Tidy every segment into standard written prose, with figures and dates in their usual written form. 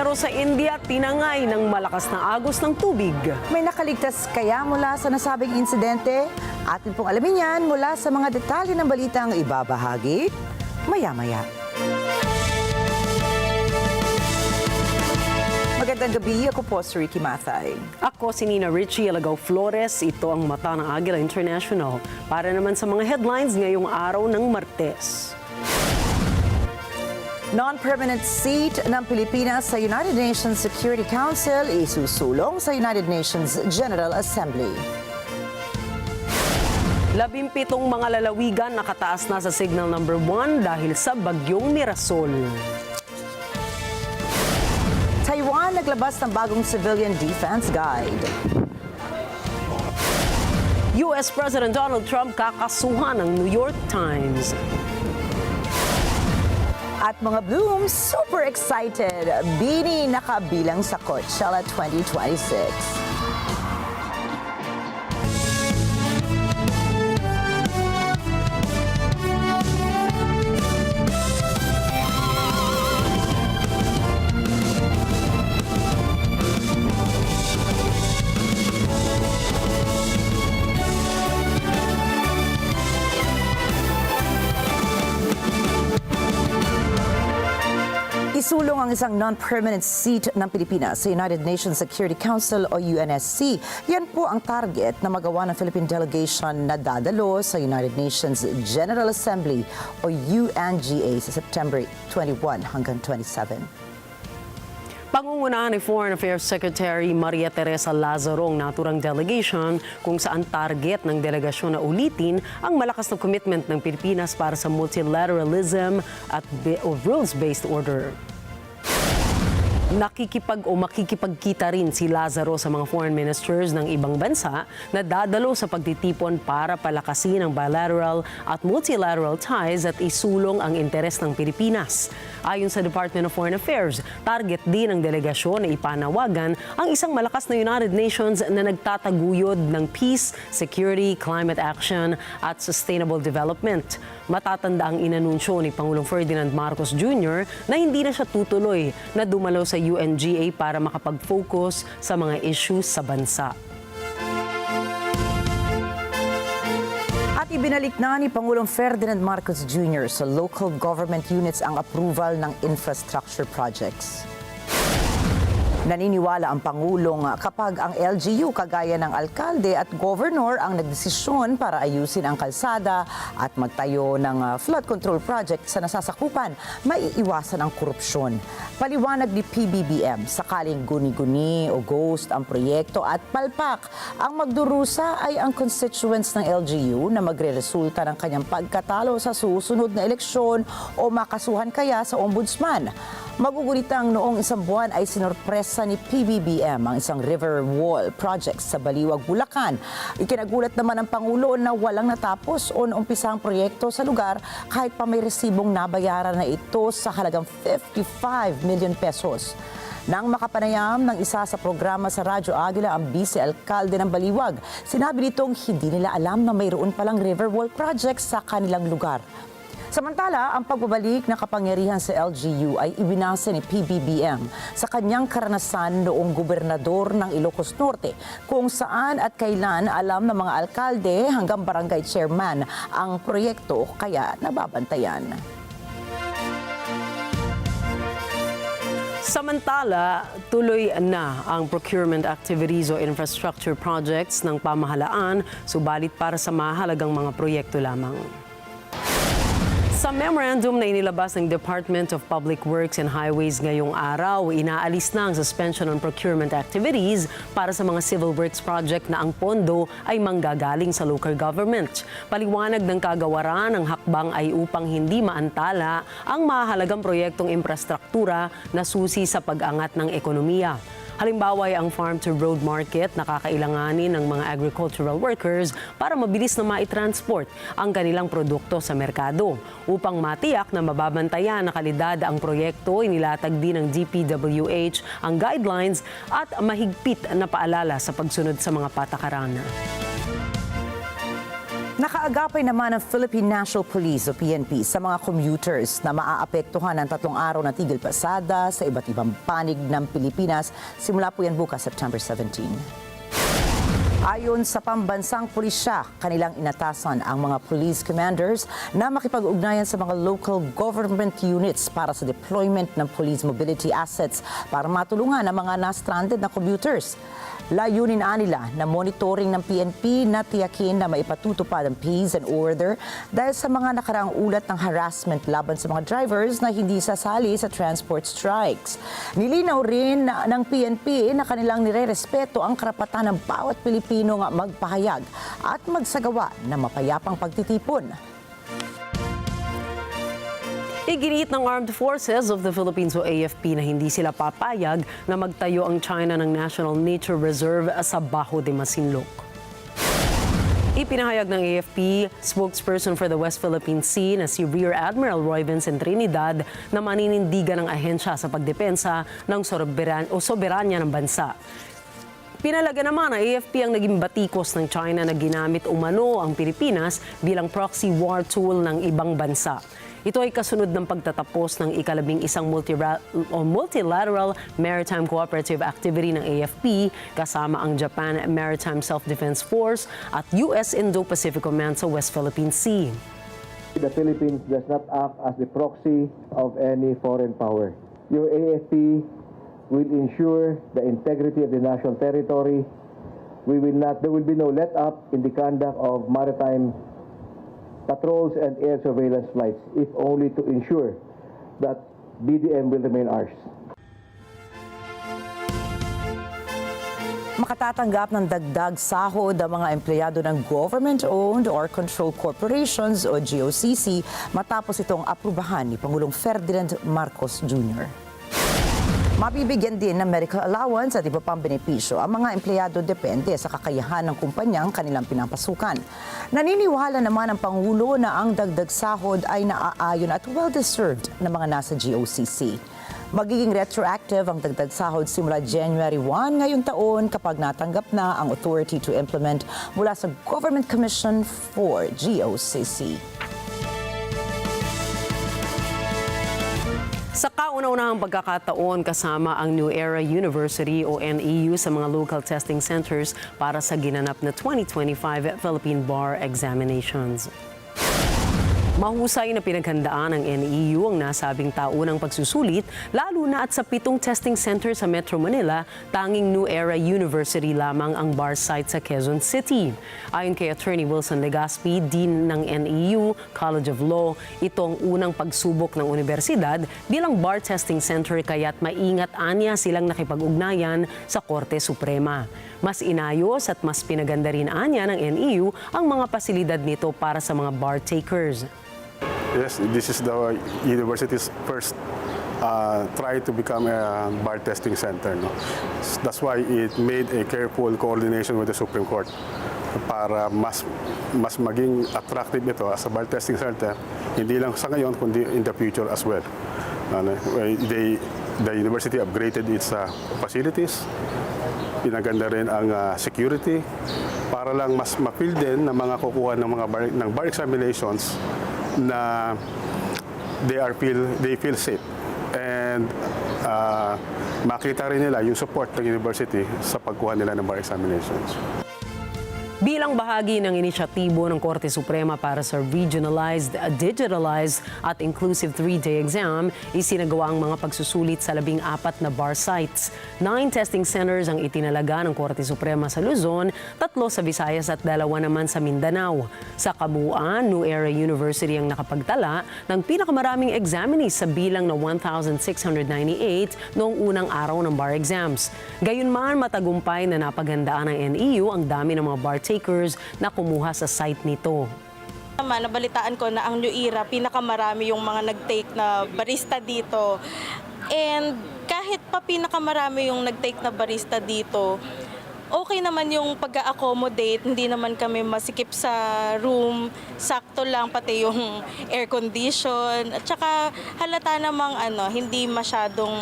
Bunkero sa India tinangay ng malakas na agos ng tubig. May nakaligtas kaya mula sa nasabing insidente? Atin pong alamin yan mula sa mga detalye ng balitang ibabahagi maya-maya. Magandang gabi, ako po si Ricky Mathay. Ako si Nina Richie Alagaw Flores, ito ang mata ng Agila International. Para naman sa mga headlines ngayong araw ng Martes. Non-permanent seat ng Pilipinas sa United Nations Security Council isusulong sa United Nations General Assembly. 17 mga lalawigan nakataas na sa signal number 1 dahil sa bagyong MIRASOL. Taiwan naglabas ng bagong Civilian Defense Guide. US President Donald Trump kakasuhan ng New York Times. At mga Blooms, super excited! Bini nakabilang sa Coachella 2026. Isulong ang isang non-permanent seat ng Pilipinas sa United Nations Security Council o UNSC. Yan po ang target na magawa ng Philippine delegation na dadalo sa United Nations General Assembly o UNGA sa September 21 hanggang 27. Pangungunahan ni Foreign Affairs Secretary Maria Teresa Lazaro ang naturang delegation kung saan target ng delegasyon na ulitin ang malakas na commitment ng Pilipinas para sa multilateralism at rules-based order. Makikipagkita rin si Lazaro sa mga foreign ministers ng ibang bansa na dadalo sa pagtitipon para palakasin ang bilateral at multilateral ties at isulong ang interes ng Pilipinas. Ayon sa Department of Foreign Affairs, target din ng delegasyon na ipanawagan ang isang malakas na United Nations na nagtataguyod ng peace, security, climate action at sustainable development. Matatanda ang inanunsyo ni Pangulong Ferdinand Marcos Jr. na hindi na siya tutuloy na dumalo sa UNGA para makapag-focus sa mga issues sa bansa. At ibinalik na ni Pangulong Ferdinand Marcos Jr. sa local government units ang approval ng infrastructure projects. Naniniwala ang Pangulong kapag ang LGU kagaya ng alkalde at governor ang nagdesisyon para ayusin ang kalsada at magtayo ng flood control project sa nasasakupan, maiiwasan ang korupsyon. Paliwanag ni PBBM, sakaling guni-guni o ghost ang proyekto at palpak, ang magdurusa ay ang constituents ng LGU na magre-resulta ng kanyang pagkatalo sa susunod na eleksyon o makasuhan kaya sa ombudsman. Magugulitang noong isang buwan ay sinorpresa ni PBBM ang isang river wall project sa Baliwag, Bulacan. Ikinagulat naman ng Pangulo na walang natapos o naumpisa ang proyekto sa lugar kahit pa may resibong nabayaran na ito sa halagang 55 million pesos. Nang makapanayam ng isa sa programa sa Radyo Agila ang vice-alkalde ng Baliwag, sinabi nitong hindi nila alam na mayroon palang river wall project sa kanilang lugar. Samantala, ang pagbabalik na kapangyarihan sa LGU ay ibinasa ni PBBM sa kanyang karanasan noong gobernador ng Ilocos Norte, kung saan at kailan alam ng mga alkalde hanggang barangay chairman ang proyekto kaya nababantayan. Samantala, tuloy na ang procurement activities o infrastructure projects ng pamahalaan, subalit para sa mahalagang mga proyekto lamang. Sa memorandum na inilabas ng Department of Public Works and Highways ngayong araw, inaalis na ang suspension on procurement activities para sa mga civil works project na ang pondo ay manggagaling sa local government. Paliwanag ng kagawaran, ang hakbang ay upang hindi maantala ang mahalagang proyektong infrastruktura na susi sa pag-angat ng ekonomiya. Halimbawa ay ang farm-to-road market na kakailanganin ng mga agricultural workers para mabilis na maitransport ang kanilang produkto sa merkado. Upang matiyak na mababantayan na kalidad ang proyekto, inilatag din ng DPWH ang guidelines at mahigpit na paalala sa pagsunod sa mga patakaran. Nakaagapay naman ng Philippine National Police o PNP sa mga commuters na maaapektuhan ng 3 araw na tigil pasada sa iba't ibang panig ng Pilipinas. Simula po yan bukas, September 17. Ayon sa pambansang pulisya, kanilang inatasan ang mga police commanders na makipag-ugnayan sa mga local government units para sa deployment ng police mobility assets para matulungan ang mga na-stranded na commuters. Layunin nila na monitoring ng PNP na tiyakin na maipatutupad ang peace and order dahil sa mga nakaraang ulat ng harassment laban sa mga drivers na hindi sasali sa transport strikes. Nilinaw rin ng PNP na kanilang nirerespeto ang karapatan ng bawat Pilipino nga magpahayag at magsagawa ng mapayapang pagtitipon. Iginiit ng Armed Forces of the Philippines o AFP na hindi sila papayag na magtayo ang China ng National Nature Reserve sa Bajo de Masinloc. Ipinahayag ng AFP spokesperson for the West Philippine Sea na si Rear Admiral Roy Vincent Trinidad na maninindigan ng ahensya sa pagdepensa ng soberanya ng bansa. Pinalaga naman ng AFP ang naging batikos ng China na ginamit umano ang Pilipinas bilang proxy war tool ng ibang bansa. Ito ay kasunod ng pagtatapos ng ika-11 multilateral maritime cooperative activity ng AFP kasama ang Japan Maritime Self-Defense Force at US Indo-Pacific Command sa West Philippine Sea. The Philippines does not act as the proxy of any foreign power. Your AFP will ensure the integrity of the national territory. There will be no let-up in the conduct of maritime patrols and air surveillance flights, if only to ensure that BDM will remain ours. Makatatanggap ng dagdag-sahod ang mga empleyado ng government-owned or controlled corporations o GOCC matapos itong aprubahan ni Pangulong Ferdinand Marcos Jr. Mabibigyan din ng medical allowance at iba pang benepisyo ang mga empleyado depende sa kakayahan ng kumpanyang kanilang pinapasukan. Naniniwala naman ang Pangulo na ang dagdag sahod ay naaayon at well-deserved ng mga nasa GOCC. Magiging retroactive ang dagdag sahod simula January 1 ngayong taon kapag natanggap na ang authority to implement mula sa Government Commission for GOCC. Sa kauna-unahang pagkakataon kasama ang New Era University o NEU sa mga local testing centers para sa ginanap na 2025 Philippine Bar Examinations. Mahusay na pinaghandaan ng NEU ang nasabing taunang pagsusulit, lalo na at sa 7 testing center sa Metro Manila, tanging New Era University lamang ang bar site sa Quezon City. Ayon kay Attorney Wilson Legaspi, Dean ng NEU College of Law, ito ang unang pagsubok ng universidad bilang bar testing center kaya't maingat anya silang nakipag-ugnayan sa Korte Suprema. Mas inayos at mas pinaganda rin anya ng NEU ang mga pasilidad nito para sa mga bar takers. Yes, this is the university's first try to become a bar testing center. No? That's why it made a careful coordination with the Supreme Court para mas maging attractive ito as a bar testing center, hindi lang sa ngayon, kundi in the future as well. The university upgraded its facilities, pinaganda rin ang security para lang mas ma-feel din ng mga kukuha ng bar examinations na they feel safe and makita rin nila yung support ng university sa pagkuha nila ng bar examinations. Bilang bahagi ng inisyatibo ng Korte Suprema para sa regionalized, digitalized at inclusive 3-day exam, isinagawa ang mga pagsusulit sa 14 na bar sites. 9 testing centers ang itinalaga ng Korte Suprema sa Luzon, 3 sa Visayas at 2 naman sa Mindanao. Sa kabuuan, New Era University ang nakapagtala ng pinakamaraming examinees sa bilang na 1,698 noong unang araw ng bar exams. Gayunman, matagumpay na napaghandaan ng NEU ang dami ng mga bar takers na kumuha sa site nito. Nabalitaan ko na ang New Era, pinakamarami yung mga nag-take na barista dito. And kahit pa pinakamarami yung nag-take na barista dito, okay naman yung pag-accommodate, hindi naman kami masikip sa room, sakto lang pati yung air condition. At saka halata namang hindi masyadong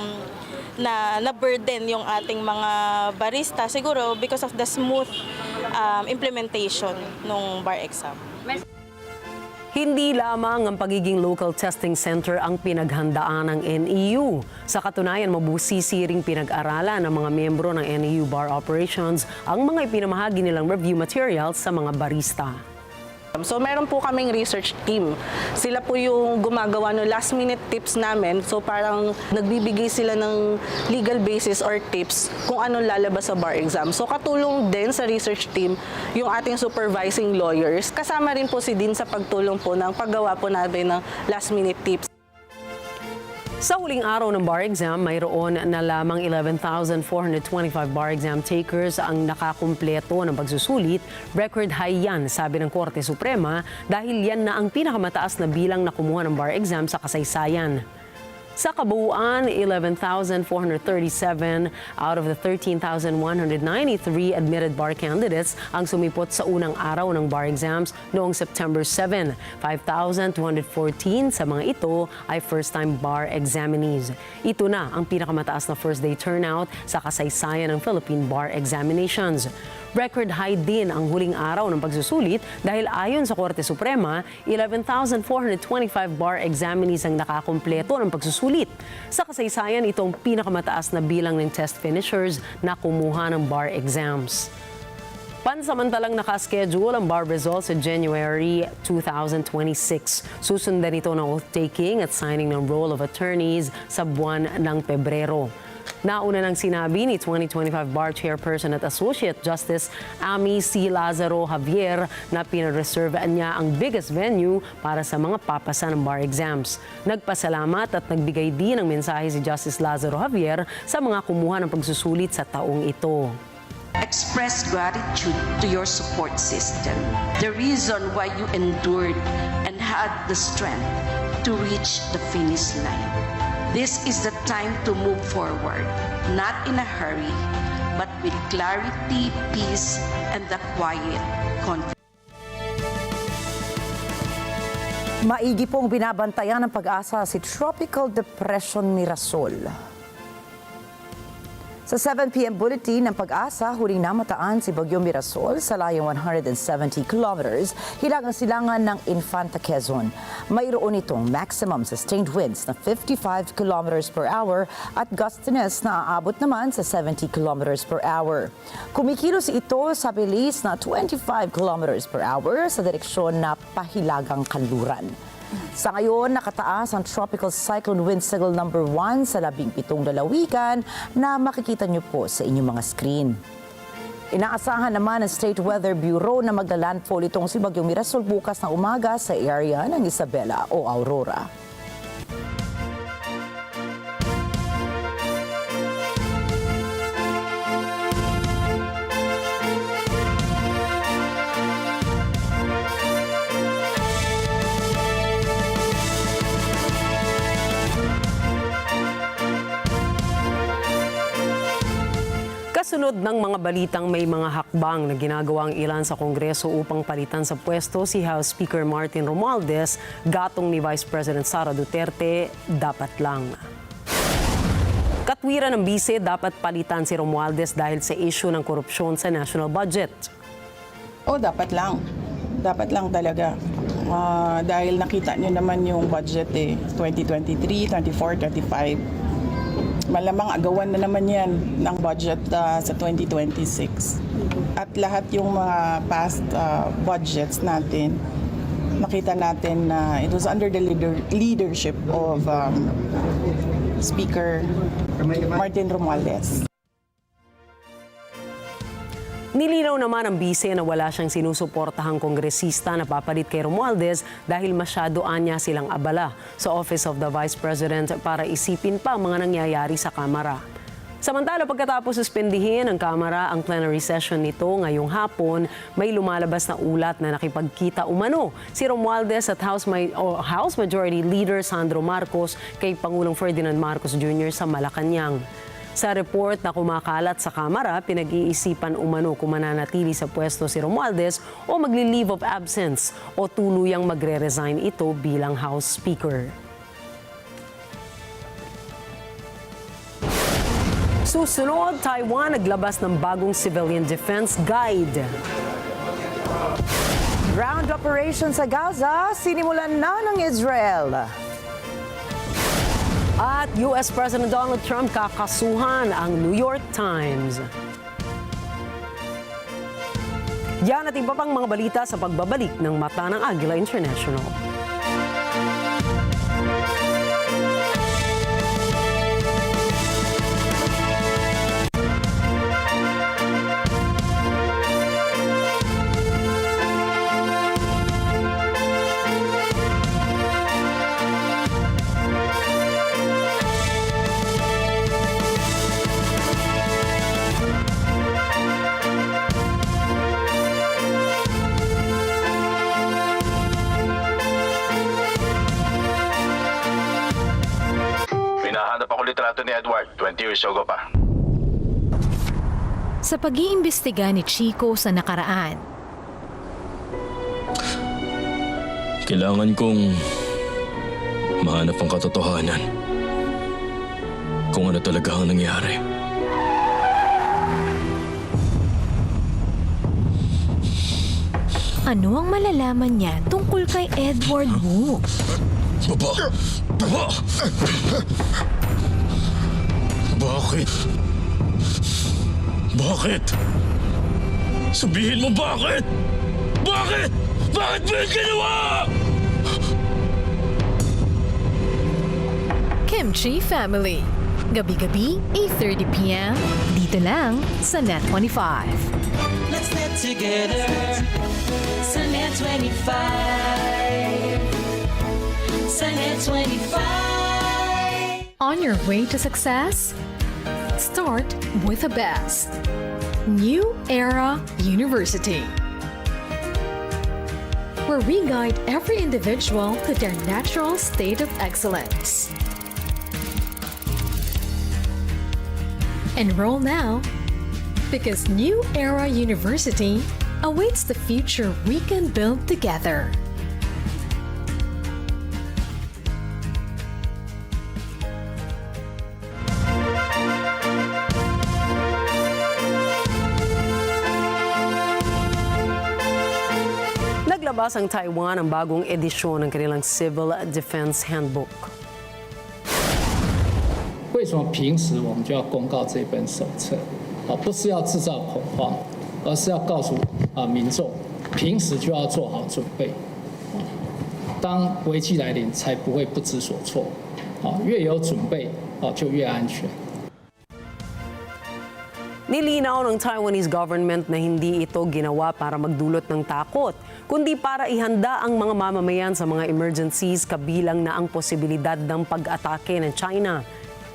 na burden yung ating mga barista siguro because of the smooth implementation ng bar exam. Hindi lamang ang pagiging local testing center ang pinaghandaan ng NEU. Sa katunayan, mabusisi ring pinag-aralan ng mga miyembro ng NEU bar operations ang mga ipinamahagi nilang review materials sa mga barista. So meron po kaming research team. Sila po yung gumagawa ng last minute tips namin. So parang nagbibigay sila ng legal basis or tips kung anong lalabas sa bar exam. So katulong din sa research team yung ating supervising lawyers. Kasama rin po si Dean sa pagtulong po ng paggawa po natin ng last minute tips. Sa huling araw ng bar exam, mayroon na lamang 11,425 bar exam takers ang nakakumpleto ng pagsusulit. Record high yan, sabi ng Korte Suprema, dahil yan na ang pinakamataas na bilang na kumuha ng bar exam sa kasaysayan. Sa kabuuan, 11,437 out of the 13,193 admitted bar candidates ang sumipot sa unang araw ng bar exams noong September 7. 5,214 sa mga ito ay first-time bar examinees. Ito na ang pinakamataas na first-day turnout sa kasaysayan ng Philippine Bar Examinations. Record high din ang huling araw ng pagsusulit dahil ayon sa Korte Suprema, 11,425 bar examinees ang nakakumpleto ng pagsusulit. Sa kasaysayan, ito ang pinakamataas na bilang ng test finishers na kumuha ng bar exams. Pansamantalang nakaschedule ang bar results sa January 2026. Susundan ito ng oath-taking at signing ng roll of attorneys sa buwan ng Pebrero. Nauna nang sinabi ni 2025 Bar Chairperson at Associate Justice Amy C. Lazaro Javier na pinareserve niya ang biggest venue para sa mga papasa ng bar exams. Nagpasalamat at nagbigay din ng mensahe si Justice Lazaro Javier sa mga kumuha ng pagsusulit sa taong ito. Express gratitude to your support system, the reason why you endured and had the strength to reach the finish line. This is the time to move forward, not in a hurry, but with clarity, peace, and the quiet confidence. Maigi pong binabantayan ng pag-asa si Tropical Depression Mirasol. Sa 7 p.m. bulletin ng pag-asa, huling namataan si Bagyong Mirasol sa layong 170 kilometers hilagang silangan ng Infanta, Quezon. Mayroon itong maximum sustained winds na 55 kilometers per hour at gustiness na aabot naman sa 70 kilometers per hour. Kumikilos ito sa bilis na 25 kilometers per hour sa direksyon na pahilagang kanluran. Sa ngayon, nakataas ang Tropical Cyclone Wind Signal number 1 sa 17 lalawigan na makikita niyo po sa inyong mga screen. Inaasahan naman ng State Weather Bureau na maglalandfall itong si Bagyong Mirasol bukas na umaga sa area ng Isabela o Aurora. Kasunod ng mga balitang may mga hakbang na ginagawa ang ilan sa Kongreso upang palitan sa pwesto si House Speaker Martin Romualdez, gatong ni Vice President Sara Duterte, dapat lang. Katwiran ng bise, dapat palitan si Romualdez dahil sa issue ng korupsyon sa national budget. Dapat lang. Dapat lang talaga. Dahil nakita nyo naman yung budget 2023, 24, 25. Malamang agawan na naman yan ng budget sa 2026. At lahat yung mga past budgets natin, nakita natin na it was under the leadership of Speaker Martin Romualdez. Nilinaw naman ang bise na wala siyang sinusuportahang kongresista na papalit kay Romualdez dahil masyado anya silang abala sa Office of the Vice President para isipin pa ang mga nangyayari sa Kamara. Samantala, pagkatapos suspendihin ng Kamara ang plenary session nito ngayong hapon, may lumalabas na ulat na nakipagkita umano si Romualdez at House Majority Leader Sandro Marcos kay Pangulong Ferdinand Marcos Jr. sa Malacanang. Sa report na kumakalat sa Kamara, pinag-iisipan umano kung mananatili sa pwesto si Romualdez o magli-leave of absence o tuluyang magre-resign ito bilang House Speaker. Susunod, Taiwan naglabas ng bagong Civilian Defense Guide. Ground operation sa Gaza, sinimulan na ng Israel. At US President Donald Trump kakasuhan ang New York Times. Yan at iba pang mga balita sa pagbabalik ng Mata ng Agila International. Hinahanap ako litrato ni Edward, 20 years ago pa. Sa pag-iimbestiga ni Chico sa nakaraan, kailangan kong mahanap ang katotohanan kung ano talaga ang nangyari. ano ang malalaman niya tungkol kay Edward Wu? Baba! Baba! Bakit? Bakit? Sabihin mo bakit? Bakit? Bakit mo yung ginawa? Kimchi Family. Gabi-gabi, 8:30 p.m. Dito lang sa Net 25. Let's net together sa Net 25. Sa Net 25. On your way to success? Start with the best. New Era University, where we guide every individual to their natural state of excellence. Enroll now, because New Era University awaits the future we can build together. Naglabas ang Taiwan ng bagong edisyon ng kanilang Civil Defense Handbook. 为什么平时我们就要公告这本手册？不是要制造恐慌，而是要告诉民众，平时就要做好准备，当危机来临才不会不知所措。越有准备就越安全。 Nilinaw ng Taiwanese government na hindi ito ginawa para magdulot ng takot, kundi para ihanda ang mga mamamayan sa mga emergencies kabilang na ang posibilidad ng pag-atake ng China.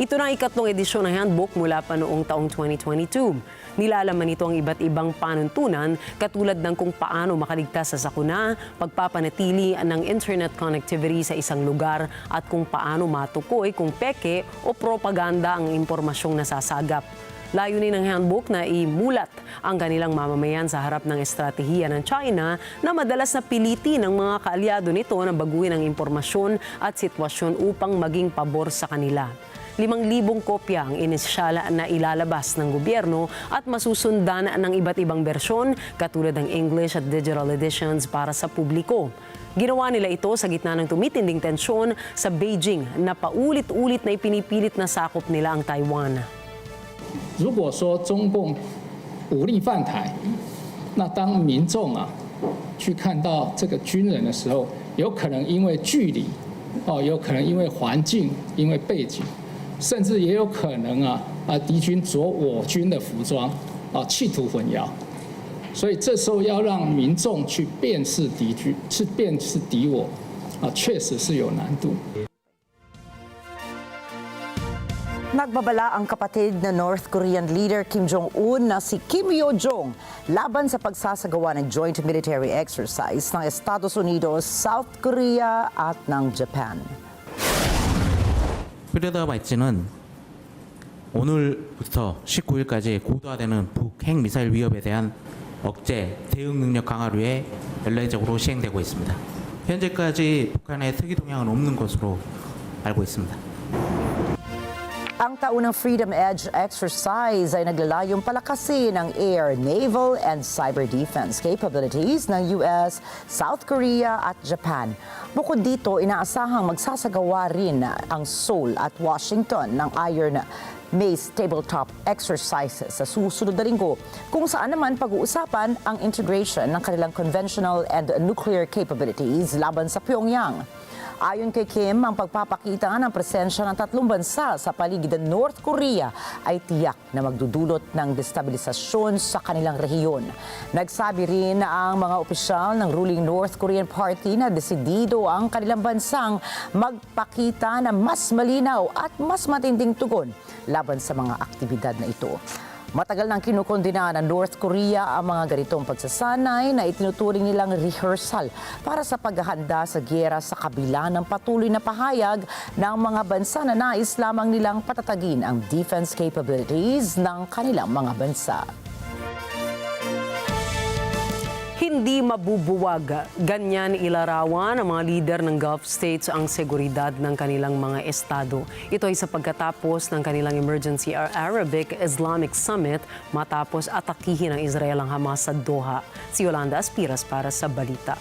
Ito na ang ikatlong edisyon ng handbook mula pa noong taong 2022. Nilalaman nito ang iba't ibang panuntunan katulad ng kung paano makaligtas sa sakuna, pagpapanatili ng internet connectivity sa isang lugar at kung paano matukoy kung peke o propaganda ang impormasyong nasasagap. Layunin ng handbook na imulat ang kanilang mamamayan sa harap ng estratehiya ng China na madalas na piliti ng mga kaalyado nito na baguhin ang impormasyon at sitwasyon upang maging pabor sa kanila. 5,000 kopya ang inisyal na ilalabas ng gobyerno at masusundan ng iba't ibang bersyon katulad ng English at digital editions para sa publiko. Ginawa nila ito sa gitna ng tumitinding tensyon sa Beijing na paulit-ulit na ipinipilit na sakop nila ang Taiwan. 如果说中共武力犯台，那当民众去看到这个军人的时候，有可能因为距离，有可能因为环境，因为背景，甚至也有可能敌军着我军的服装，企图混淆。所以这时候要让民众去辨识敌军，去辨识敌我，确实是有难度。 Nagbabala ang kapatid na North Korean leader Kim Jong-un na si Kim Yo-jong laban sa pagsasagawa ng joint military exercise ng Estados Unidos, South Korea at ng Japan. 프리더 발진은 오늘부터 19일까지 고도화되는 북핵 미사일 위협에 대한 억제 대응 능력 강화를 위해 연례적으로 시행되고 있습니다. 현재까지 북한의 특이 동향은 없는 것으로 알고 있습니다. Ang taunang Freedom Edge exercise ay naglalayong palakasin ang air, naval, and cyber defense capabilities ng US, South Korea at Japan. Bukod dito, inaasahang magsasagawa rin ang Seoul at Washington ng Iron Mace tabletop exercises sa susunod na linggo, kung saan naman pag-uusapan ang integration ng kanilang conventional and nuclear capabilities laban sa Pyongyang. Ayon kay Kim, ang pagpapakita ng presensya ng tatlong bansa sa paligid ng North Korea ay tiyak na magdudulot ng destabilisasyon sa kanilang rehiyon. Nagsabi rin ang mga opisyal ng ruling North Korean Party na desidido ang kanilang bansang magpakita ng mas malinaw at mas matinding tugon laban sa mga aktibidad na ito. Matagal nang kinukondina ng North Korea ang mga ganitong pagsasanay na itinuturing nilang rehearsal para sa paghahanda sa giyera sa kabila ng patuloy na pahayag ng mga bansa na nais lamang nilang patatagin ang defense capabilities ng kanilang mga bansa. Hindi mabubuwag. Ganyan ilarawan ng mga lider ng Gulf states ang seguridad ng kanilang mga estado. Ito ay sa pagkatapos ng kanilang Emergency Arabic Islamic Summit matapos atakihin ng Israel ang Hamas sa Doha. Si Yolanda Aspiras para sa balita.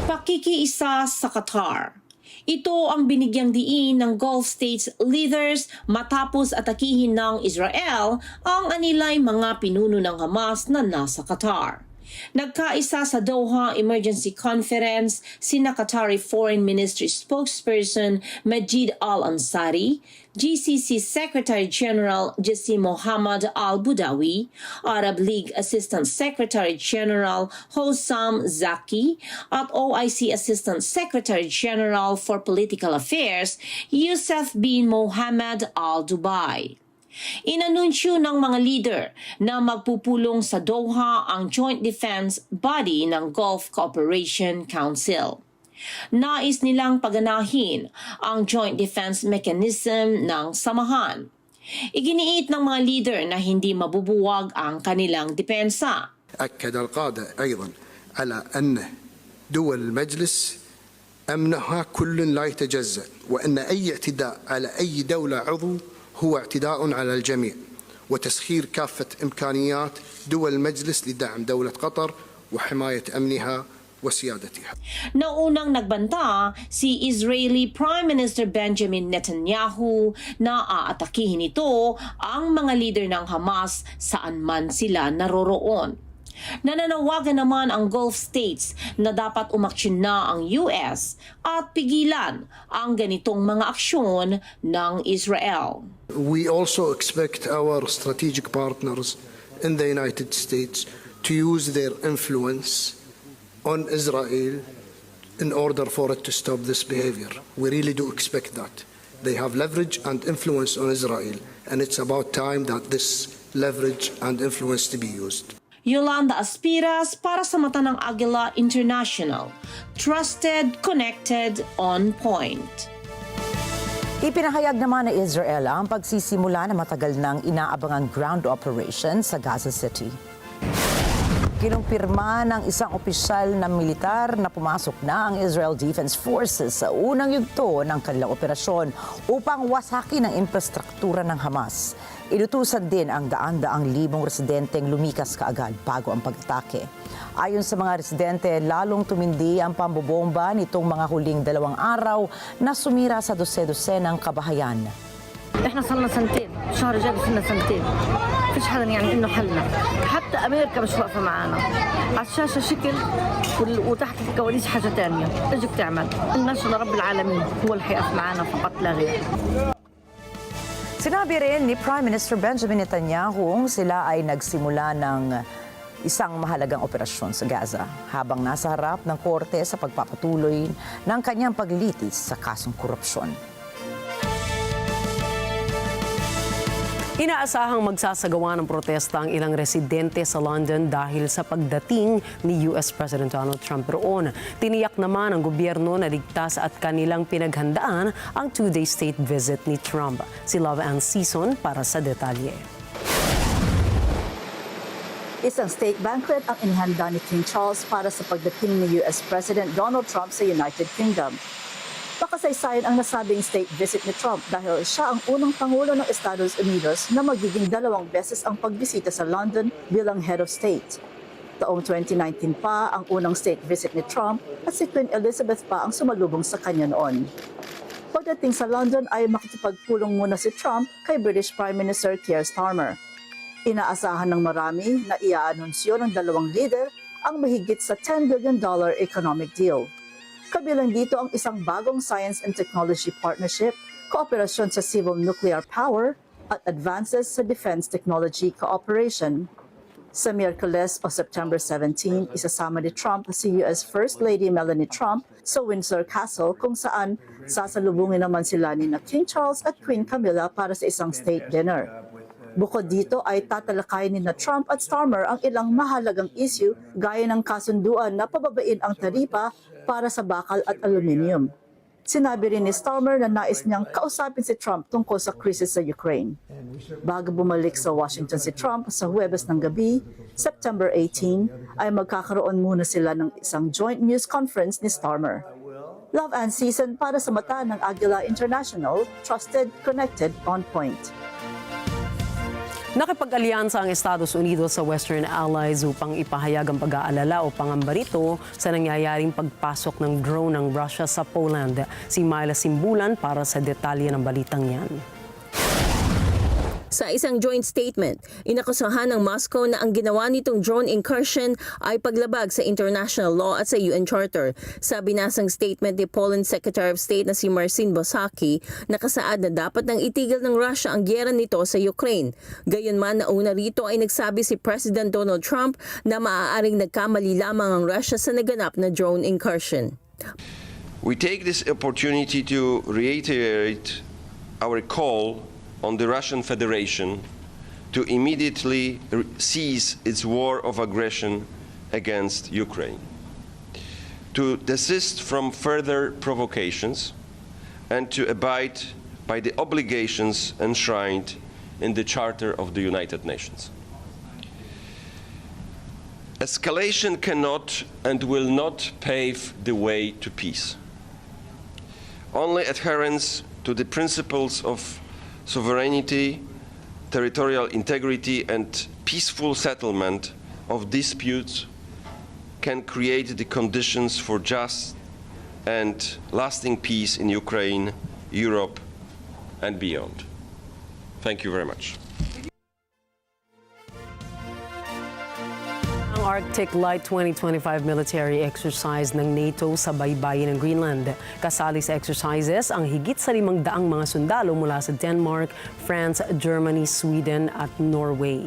Pakikiisa sa Qatar. Ito ang binigyang diin ng Gulf States leaders matapos atakihin ng Israel ang anilay mga pinuno ng Hamas na nasa Qatar. Nagkaisa sa Doha Emergency Conference sina Qatari Foreign Ministry spokesperson Majid Al-Ansari, GCC Secretary General Jassim Mohammed Al-Budawi, Arab League Assistant Secretary General Hossam Zaki, at OIC Assistant Secretary General for Political Affairs Youssef bin Mohammed Al-Dubai. Inanunsyo ng mga leader na magpupulong sa Doha ang Joint Defense Body ng Gulf Cooperation Council. Nais nilang paganahin ang Joint Defense Mechanism ng samahan. Iginiit ng mga leader na hindi mabubuwag ang kanilang depensa. أكد القادة أيضا على أن دول المجلس أمنها كل لا يتجزأ وأن أي اعتداء على أي دولة عضو هو اعتداء على الجميع وتسخير كافة إمكانيات دول المجلس لدعم دولة قطر وحماية أمنها وسيادتها. Naunang nagbanta si Israeli Prime Minister Benjamin Netanyahu na aatakihin ito ang mga leader ng Hamas saan man sila naroroon. Nananawagan naman ang Gulf states na dapat umaksyon na ang US at pigilan ang ganitong mga aksyon ng Israel. We also expect our strategic partners in the United States to use their influence on Israel in order for it to stop this behavior. We really do expect that. They have leverage and influence on Israel, and it's about time that this leverage and influence to be used. Yolanda Aspiras para sa mata ng Agila International. Trusted, connected, on point. Ipinahayag naman ng Israel ang pagsisimula na matagal nang inaabangang ground operation sa Gaza City. Kinumpirma ng isang opisyal na militar na pumasok na ang Israel Defense Forces sa unang yugto ng kanilang operasyon upang wasakin ang infrastruktura ng Hamas. Inutusan din ang daan-daang libong residenteng lumikas kaagad bago ang pag-atake. Ayon sa mga residente, lalong tumindi ang pambobomba nitong mga huling 2 araw na sumira sa dose-dosenang kabahayan. احنا صرنا سنتين شهر جاي صرنا سنتين فيش حدا يعني انه حلنا حتى امريكا مش واقفه معنا على الشاشه شكل وتحت الكواليس حاجه ثانيه ايش بتعمل نشهد رب العالمين هو اللي حيقف معنا فقط لا غير. Sinabi rin ni Prime Minister Benjamin Netanyahu sila ay nagsimula ng isang mahalagang operasyon sa Gaza habang nasa harap ng korte sa pagpapatuloy ng kanyang paglitis sa kasong korupsyon. Inaasahang magsasagawa ng protesta ang ilang residente sa London dahil sa pagdating ni US President Donald Trump roon. Tiniyak naman ng gobyerno na ligtas at kanilang pinaghandaan ang 2-day state visit ni Trump. Si Love Ann Season para sa detalye. Isang state banquet ang inihanda ni King Charles para sa pagdating ni US President Donald Trump sa United Kingdom. Makasaysayan ang nasabing state visit ni Trump dahil siya ang unang Pangulo ng Estados Unidos na magiging 2 beses ang pagbisita sa London bilang head of state. Taong 2019 pa ang unang state visit ni Trump at si Queen Elizabeth pa ang sumalubong sa kanya noon. Pagdating sa London ay makikipagpulong muna si Trump kay British Prime Minister Keir Starmer. Inaasahan ng marami na iaanunsyo ng dalawang leader ang mahigit sa $10 billion economic deal. Kabilang dito ang isang bagong science and technology partnership, kooperasyon sa civil nuclear power, at advances sa defense technology cooperation. Sa Miyerkules o September 17, isasama ni Trump si US First Lady Melania Trump sa Windsor Castle kung saan sasalubungin naman sila ni King Charles at Queen Camilla para sa isang state dinner. Bukod dito ay tatalakayin ni Trump at Starmer ang ilang mahalagang issue gaya ng kasunduan na pababain ang taripa para sa bakal at aluminium. Sinabi rin ni Starmer na nais niyang kausapin si Trump tungkol sa krisis sa Ukraine. Bago bumalik sa Washington si Trump sa Huwebes ng gabi, September 18, ay magkakaroon muna sila ng isang joint news conference ni Starmer. Love and Season para sa mata ng Agila International, trusted, connected, on point. Nakipag-alyansa ang Estados Unidos sa Western allies upang ipahayag ang pag-aalala o pangamba rito sa nangyayaring pagpasok ng drone ng Russia sa Poland. Si Myla Simbulan para sa detalye ng balitang yan. Sa isang joint statement, inakusahan ng Moscow na ang ginawa nitong drone incursion ay paglabag sa international law at sa UN Charter. Sa binasang statement ni Poland Secretary of State na si Marcin Bosacki, nakasaad na dapat nang itigil ng Russia ang gyera nito sa Ukraine. Gayunman, nauna rito ay nagsabi si President Donald Trump na maaaring nagkamali lamang ang Russia sa naganap na drone incursion. We take this opportunity to reiterate our call on the Russian Federation to immediately cease its war of aggression against Ukraine, to desist from further provocations, and to abide by the obligations enshrined in the Charter of the United Nations. Escalation cannot and will not pave the way to peace. Only adherence to the principles of sovereignty, territorial integrity, and peaceful settlement of disputes can create the conditions for just and lasting peace in Ukraine, Europe, and beyond. Thank you very much. Arctic Light 2025 military exercise ng NATO sa baybayin ng Greenland. Kasali sa exercises ang higit sa 500 mga sundalo mula sa Denmark, France, Germany, Sweden at Norway.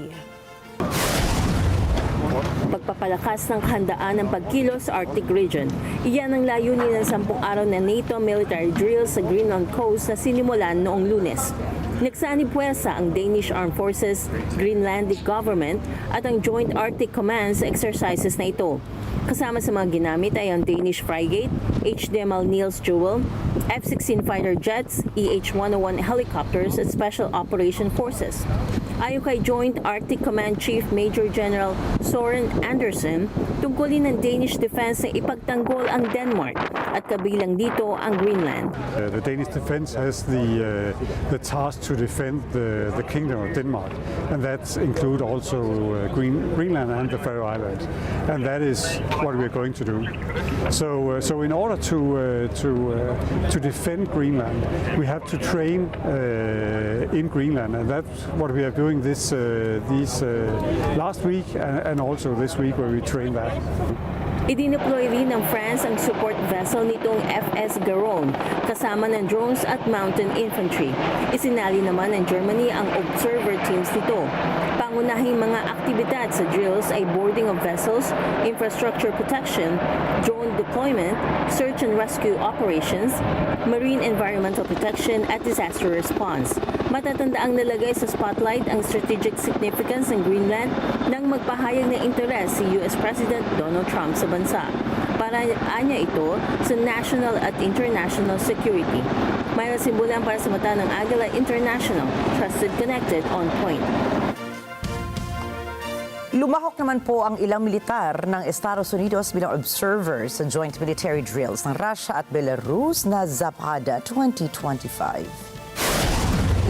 Pagpapalakas ng handaan ng pagkilos sa Arctic region. Iyan ang layunin ng 10 araw na NATO military drill sa Greenland coast na sinimulan noong Lunes. Nagsanib puwersa ang Danish Armed Forces, Greenlandic Government at ang Joint Arctic Command sa exercises na ito. Kasama sa mga ginamit ay ang Danish Frigate, HDML Niels Jewel, F-16 fighter jets, EH-101 helicopters at Special Operation Forces. Ayon kay Joint Arctic Command Chief Major General Soren Andersen, tungkulin ng Danish defense na ipagtanggol ang Denmark at kabilang dito ang Greenland. The Danish defense has the task to defend the Kingdom of Denmark, and that include also Greenland and the Faroe Islands, and that is what we are going to do. So in order to defend Greenland, we have to train in Greenland, and that's what we are doing this last week and also this week where we train that. Idineploy rin ng France ang support vessel nitong FS Garonne kasama ng drones at mountain infantry. Isinali naman ng Germany ang observer teams nito. Pangunahing mga aktibidad sa drills ay boarding of vessels, infrastructure protection, drone deployment, search and rescue operations, marine environmental protection at disaster response. Matatanda ang nalagay sa spotlight ang strategic significance ng Greenland nang magpahayag ng interes si US President Donald Trump sa bansa. Para anya ito sa national at international security. May simbulan para sa mata ng Agila International, trusted, connected, on point. Lumahok naman po ang ilang militar ng Estados Unidos bilang observers sa joint military drills ng Russia at Belarus na Zapada 2025.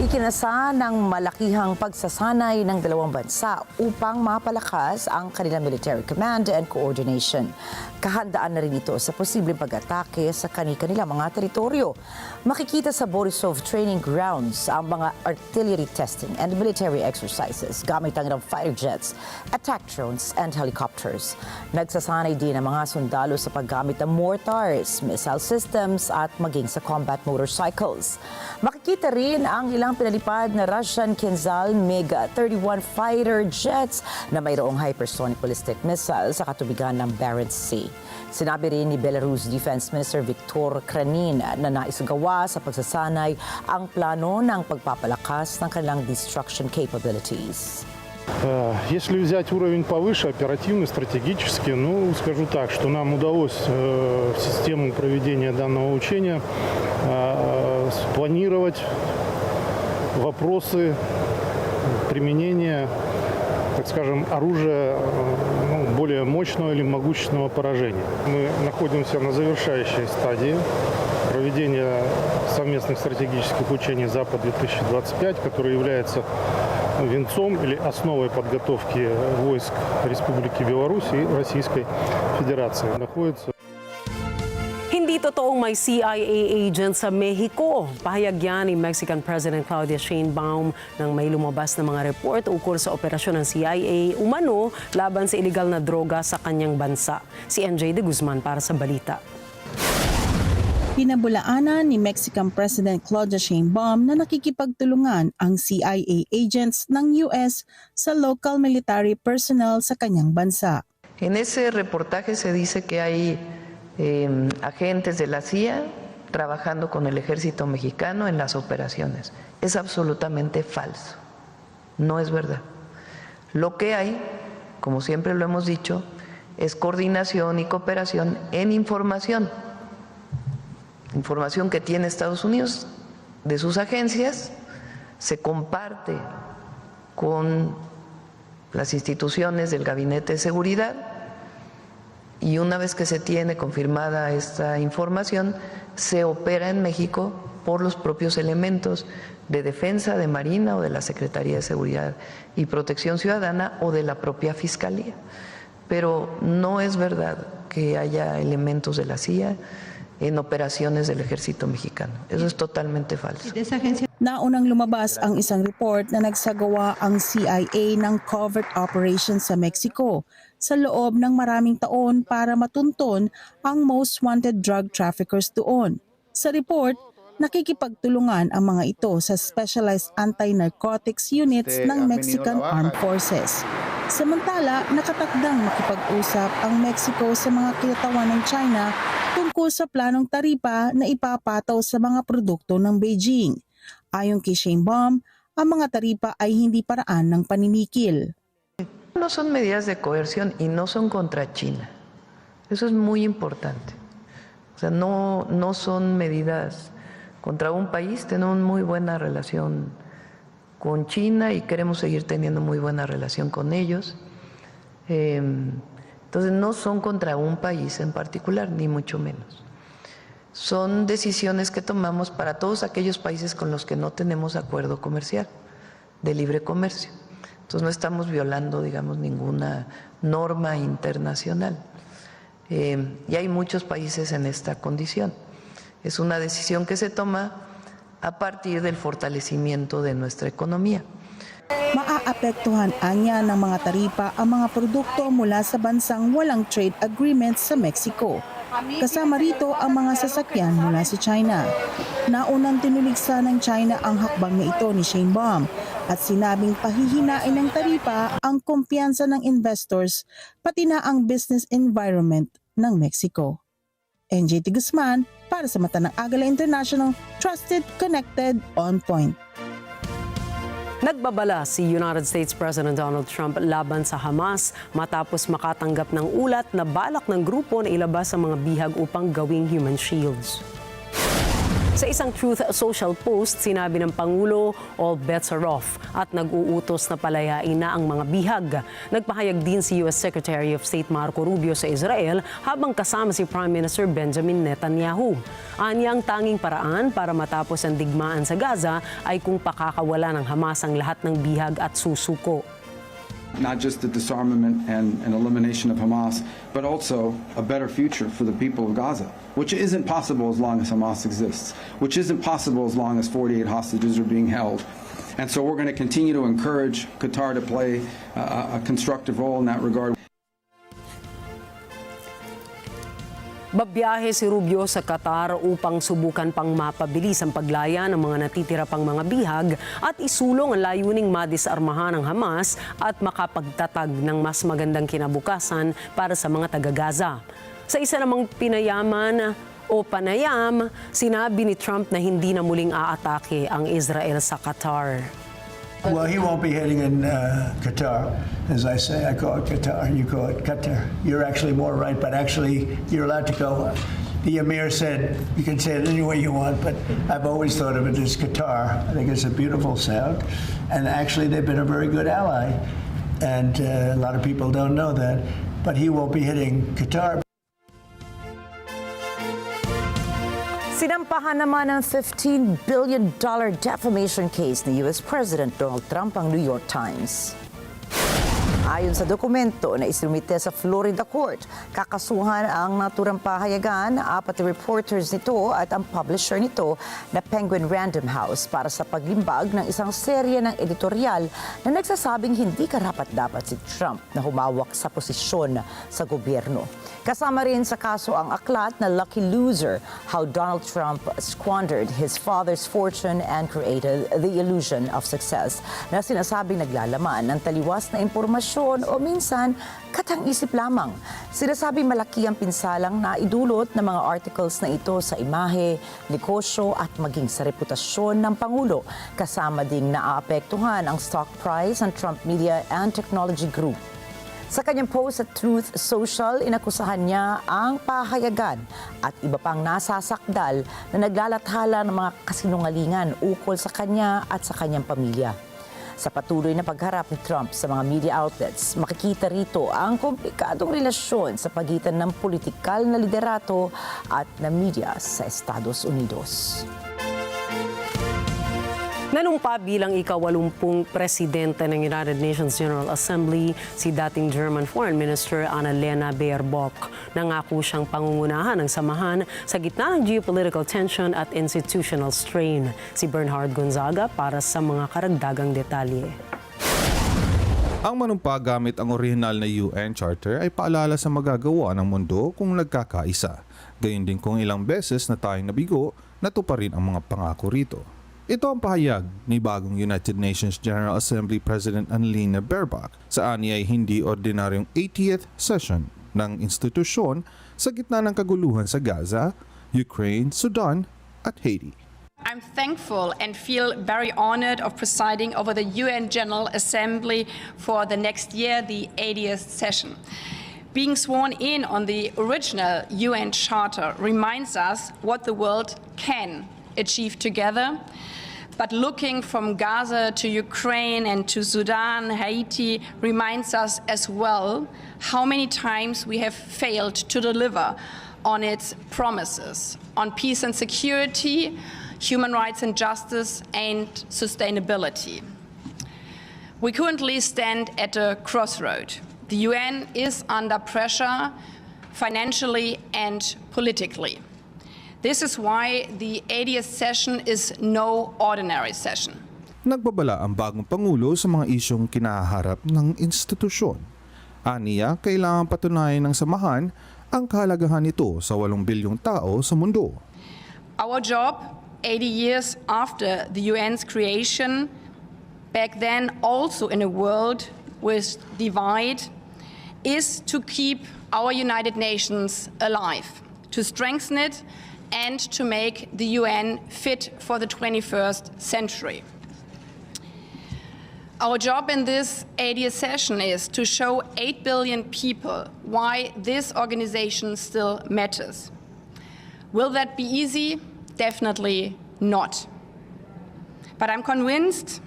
Ikinasa ng malakihang pagsasanay ng dalawang bansa upang mapalakas ang kanilang military command and coordination. Kahandaan na rin ito sa posibleng pag-atake sa kanilang mga teritoryo. Makikita sa Borisov Training Grounds ang mga artillery testing and military exercises gamit ang ilang fighter jets, attack drones and helicopters. Nagsasanay din ang mga sundalo sa paggamit ng mortars, missile systems at maging sa combat motorcycles. Makikita rin ang ilang pinalipad na Russian Kinzhal MiG-31 fighter jets na mayroong hypersonic ballistic missile sa katubigan ng Barents Sea. Sinabi rin ni Belarus Defense Minister Viktor Kranin na naisagawa sa pagsasanay ang plano ng pagpapalakas ng kanilang destruction capabilities. Если взять уровень повыше, оперативно, стратегически, скажу так, что нам удалось систему проведения данного учения спланировать вопросы применения, так скажем, оружия более мощного или могущественного поражения. Мы находимся на завершающей стадии проведения совместных стратегических учений «Запад-2025», который является венцом или основой подготовки войск Республики Беларусь и Российской Федерации. Находится Hindi totoong may CIA agent sa Mexico. Pahayag yan ni Mexican President Claudia Sheinbaum nang may lumabas na mga report ukol sa operasyon ng CIA umano laban sa iligal na droga sa kanyang bansa. Si NJ de Guzman para sa balita. Pinabulaanan ni Mexican President Claudia Sheinbaum na nakikipagtulungan ang CIA agents ng US sa local military personnel sa kanyang bansa. En ese reportaje se dice que hay agentes de la CIA trabajando con el ejército mexicano en las operaciones. Es absolutamente falso. No es verdad. Lo que hay, como siempre lo hemos dicho, es coordinación y cooperación en información. Información que tiene Estados Unidos de sus agencias, se comparte con las instituciones del Gabinete de Seguridad y una vez que se tiene confirmada esta información, se opera en México por los propios elementos de defensa, de Marina o de la Secretaría de Seguridad y Protección Ciudadana o de la propia Fiscalía. Pero no es verdad que haya elementos de la CIA en operaciones del Ejército Mexicano. Eso es totalmente falso. Naunang lumabas ang isang report na nagsagawa ang CIA ng covert operations sa Mexico sa loob ng maraming taon para matunton ang most wanted drug traffickers doon. Sa report, nakikipagtulungan ang mga ito sa Specialized Anti-Narcotics Units ng Mexican Armed Forces. Samantala, nakatakdang makipag-usap ang Mexico sa mga kinatawan ng China tungkol sa planong taripa na ipapataw sa mga produkto ng Beijing. Ayon kay Sheinbaum, ang mga taripa ay hindi paraan ng paninikil. No son medidas de coerción y no son contra China. Eso es muy importante. O sea, no son medidas contra un país. Tenemos muy buena relación con China y queremos seguir teniendo muy buena relación con ellos. Entonces no son contra un país en particular, ni mucho menos. Son decisiones que tomamos para todos aquellos países con los que no tenemos acuerdo comercial, de libre comercio. Entonces no estamos violando, digamos, ninguna norma internacional. Y hay muchos países en esta condición. Es una decisión que se toma a partir del fortalecimiento de nuestra economía. Maaapektuhan anya ng mga taripa ang mga produkto mula sa bansang walang trade agreement sa Mexico. Kasama rito ang mga sasakyan mula sa China. Naunang tinuligsa ng China ang hakbang na ito ni Sheinbaum at sinabing pahihinain ng taripa ang kumpiyansa ng investors pati na ang business environment ng Mexico. NJ Guzman para sa mata ng Agila International, trusted, connected, on point. Nagbabala si United States President Donald Trump laban sa Hamas matapos makatanggap ng ulat na balak ng grupo na ilabas ang mga bihag upang gawing human shields. Sa isang Truth Social post, sinabi ng Pangulo, all bets are off at nag-uutos na palayain na ang mga bihag. Nagpahayag din si U.S. Secretary of State Marco Rubio sa Israel habang kasama si Prime Minister Benjamin Netanyahu. Anya, ang tanging paraan para matapos ang digmaan sa Gaza ay kung pakakawala ng Hamas ang lahat ng bihag at susuko. Not just the disarmament and elimination of Hamas, but also a better future for the people of Gaza, which isn't possible as long as Hamas exists, which isn't possible as long as 48 hostages are being held. And so we're going to continue to encourage Qatar to play a constructive role in that regard. Babiyahe si Rubio sa Qatar upang subukan pang mapabilis ang paglaya ng mga natitira pang mga bihag at isulong ang layuning madisarmahan ng Hamas at makapagtatag ng mas magandang kinabukasan para sa mga taga-Gaza. Sa isa namang panayam, sinabi ni Trump na hindi na muling aatake ang Israel sa Qatar. Well, he won't be hitting in Qatar. As I say, I call it Qatar, you call it Qatar. You're actually more right, but actually you're allowed to go. The Emir said, you can say it any way you want, but I've always thought of it as Qatar. I think it's a beautiful sound. And actually they've been a very good ally. And a lot of people don't know that. But he won't be hitting Qatar. Sinampahan naman ng $15 billion defamation case ni U.S. President Donald Trump ang New York Times. Ayon sa dokumento na isinumite sa Florida Court, kakasuhan ang naturang pahayagan, 4 reporters nito at ang publisher nito na Penguin Random House para sa paglimbag ng isang serye ng editorial na nagsasabing hindi karapat-dapat si Trump na humawak sa posisyon sa gobyerno. Kasama rin sa kaso ang aklat na Lucky Loser, How Donald Trump Squandered His Father's Fortune and Created the Illusion of Success, na sinasabing naglalaman ng taliwas na impormasyon o minsan katang-isip lamang. Sinasabing malaki ang pinsalang na idulot ng mga articles na ito sa imahe, negosyo at maging sa reputasyon ng Pangulo. Kasama ding naaapektuhan ang stock price ng Trump Media and Technology Group. Sa kanyang post sa Truth Social, inakusahan niya ang pahayagan at iba pang nasasakdal na naglalathala ng mga kasinungalingan ukol sa kanya at sa kanyang pamilya. Sa patuloy na pagharap ni Trump sa mga media outlets, makikita rito ang komplikadong relasyon sa pagitan ng politikal na liderato at na media sa Estados Unidos. Nanumpa bilang ika-80 presidente ng United Nations General Assembly si dating German Foreign Minister Annalena Baerbock. Nangako siyang pangungunahan ng samahan sa gitna ng geopolitical tension at institutional strain. Si Bernhard Gonzaga para sa mga karagdagang detalye. Ang manumpa gamit ang orihinal na UN Charter ay paalala sa magagawa ng mundo kung nagkakaisa. Gayun din kung ilang beses na tayong nabigo, natuparin ang mga pangako rito. Ito ang pahayag ni bagong United Nations General Assembly President Annalena Baerbock sa ani ay hindi ordinaryong 80th session ng institusyon sa gitna ng kaguluhan sa Gaza, Ukraine, Sudan at Haiti. I'm thankful and feel very honored of presiding over the UN General Assembly for the next year, the 80th session. Being sworn in on the original UN Charter reminds us what the world can achieve together. But looking from Gaza to Ukraine and to Sudan, Haiti reminds us as well how many times we have failed to deliver on its promises on peace and security, human rights and justice, and sustainability. We currently stand at a crossroad. The UN is under pressure financially and politically. This is why the 80th session is no ordinary session. Nagbabala ang bagong Pangulo sa mga isyong kinaharap ng institusyon. Aniya, kailangan patunayan ng samahan ang kahalagahan nito sa 8 bilyong tao sa mundo. Our job, 80 years after the UN's creation, back then also in a world with divide, is to keep our United Nations alive, to strengthen it, and to make the UN fit for the 21st century. Our job in this 80th session is to show 8 billion people why this organization still matters. Will that be easy? definitely not. But I'm convinced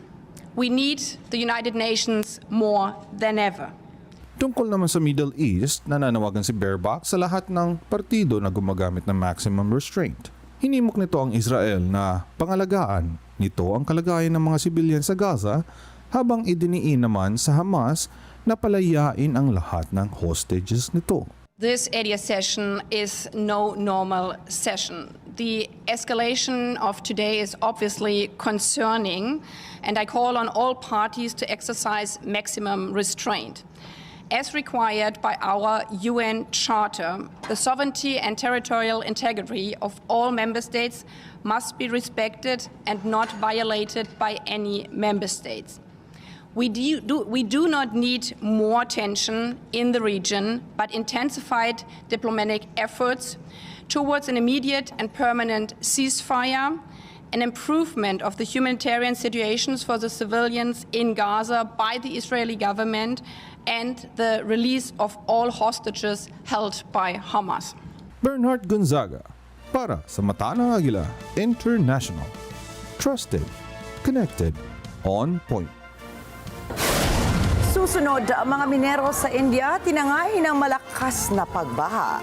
we need the United Nations more than ever. Tungkol naman sa Middle East, nananawagan si Baerbock sa lahat ng partido na gumagamit ng maximum restraint. Hinimok nito ang Israel na pangalagaan nito ang kalagayan ng mga sibilyan sa Gaza, habang idiniin naman sa Hamas na palayain ang lahat ng hostages nito. This ADS session is no normal session. The escalation of today is obviously concerning, and I call on all parties to exercise maximum restraint. As required by our UN Charter, the sovereignty and territorial integrity of all member states must be respected and not violated by any member states. We do not need more tension in the region, but intensified diplomatic efforts towards an immediate and permanent ceasefire, an improvement of the humanitarian situations for the civilians in Gaza by the Israeli government, and the release of all hostages held by Hamas. Bernard Gonzaga, para sa Mata ng Agila International. Trusted, connected, on point. Susunod, ang mga minero sa India tinangay ng malakas na pagbaha.